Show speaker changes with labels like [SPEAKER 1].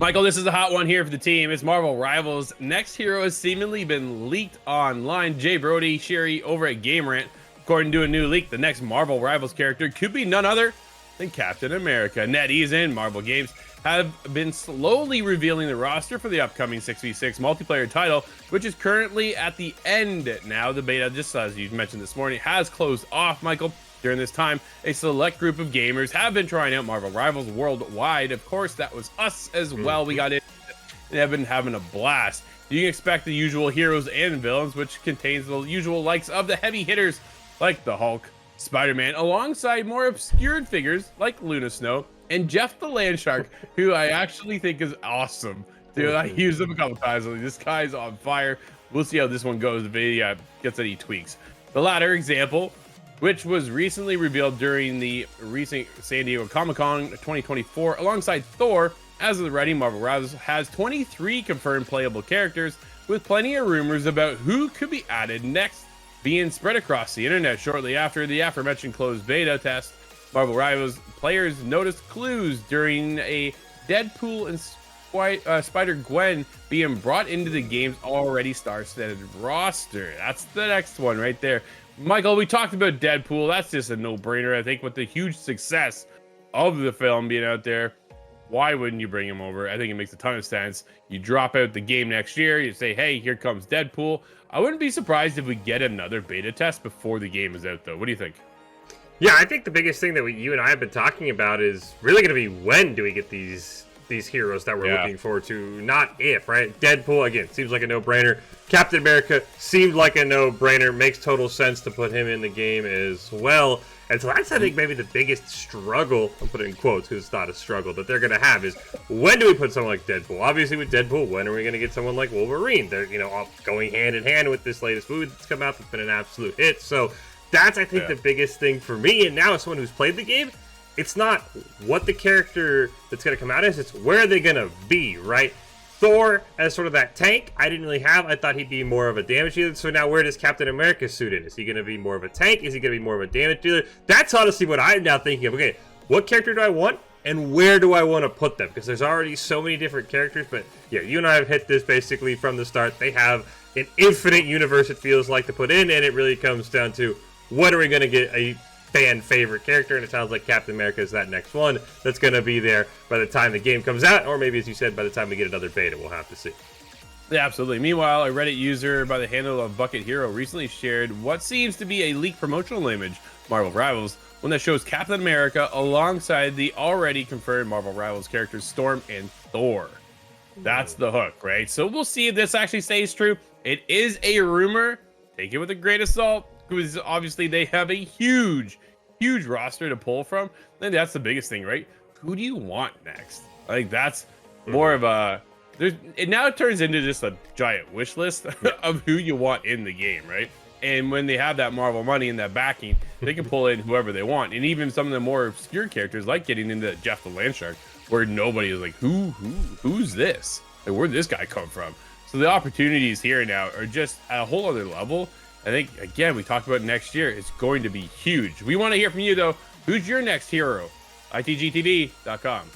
[SPEAKER 1] Michael, this is a hot one here for the team. It's Marvel Rivals. Next hero has seemingly been leaked online. Jay Brody, Sherry over at Game Rant. According to a new leak, the next Marvel Rivals character could be none other than Captain America. NetEase and Marvel Games have been slowly revealing the roster for the upcoming 6v6 multiplayer title, which is currently at the end now. The beta, just as you mentioned this morning, has closed off, Michael. During this time, a select group of gamers have been trying out Marvel Rivals worldwide. Of course, that was us as well. We got in and have been having a blast. You can expect the usual heroes and villains, which contains the usual likes of the heavy hitters like the Hulk, Spider-Man, alongside more obscured figures like Luna Snow and Jeff the Landshark, who I actually think is awesome. Dude, I used him a couple times. This guy's on fire. We'll see how this one goes if he gets any tweaks. The latter example, which was recently revealed during the recent San Diego Comic-Con 2024 alongside Thor. As of the writing, Marvel Rivals has 23 confirmed playable characters, with plenty of rumors about who could be added next being spread across the internet. Shortly after the aforementioned closed beta test, Marvel Rivals players noticed clues during a Deadpool and Spider-Gwen being brought into the game's already star-studded roster. That's the next one right there. Michael, we talked about Deadpool. That's just a no-brainer. I think with the huge success of the film being out there, why wouldn't you bring him over? I think it makes a ton of sense. You drop out the game next year. You say, hey, here comes Deadpool. I wouldn't be surprised if we get another beta test before the game is out, though. What do you think?
[SPEAKER 2] Yeah, I think the biggest thing that you and I have been talking about is really going to be when do we get these heroes that we're looking forward to, not if, right? Deadpool, again, seems like a no-brainer. Captain America seemed like a no-brainer. Makes total sense to put him in the game as well. And so that's, I think, maybe the biggest struggle, I'm putting it in quotes because it's not a struggle, that they're going to have is when do we put someone like Deadpool? Obviously, with Deadpool, when are we going to get someone like Wolverine? They're, all going hand in hand with this latest movie that's come out that's been an absolute hit. So that's, I think, the biggest thing for me. And now, as someone who's played the game, it's not what the character that's going to come out is, it's where they're going to be, right? Thor as sort of that tank, I didn't really have. I thought he'd be more of a damage dealer. So now where does Captain America suit in? Is he going to be more of a tank? Is he going to be more of a damage dealer? That's honestly what I'm now thinking of. Okay, what character do I want? And where do I want to put them? Because there's already so many different characters. But yeah, you and I have hit this basically from the start. They have an infinite universe, it feels like, to put in. And it really comes down to when are we going to get a fan favorite character, and it sounds like Captain America is that next one that's going to be there by the time the game comes out, or maybe, as you said, by the time we get another beta. We'll have to see.
[SPEAKER 1] Yeah, absolutely. Meanwhile, a Reddit user by the handle of Bucket Hero recently shared what seems to be a leaked promotional image, Marvel Rivals, one that shows Captain America alongside the already confirmed Marvel Rivals characters Storm and Thor. That's the hook, right? So we'll see if this actually stays true. It is a rumor. Take it with a grain of salt, because obviously they have a huge roster to pull from. And that's the biggest thing, right? Who do you want next? I think that's more of a it now turns into just a giant wish list of who you want in the game, right? And when they have that Marvel money and that backing, they can pull in whoever they want. And even some of the more obscure characters, like getting into Jeff the Landshark, where nobody is like, who's this? Like, where'd this guy come from? So the opportunities here now are just at a whole other level. I think, again, we talked about next year. It's going to be huge. We want to hear from you, though. Who's your next hero? ITGTV.com.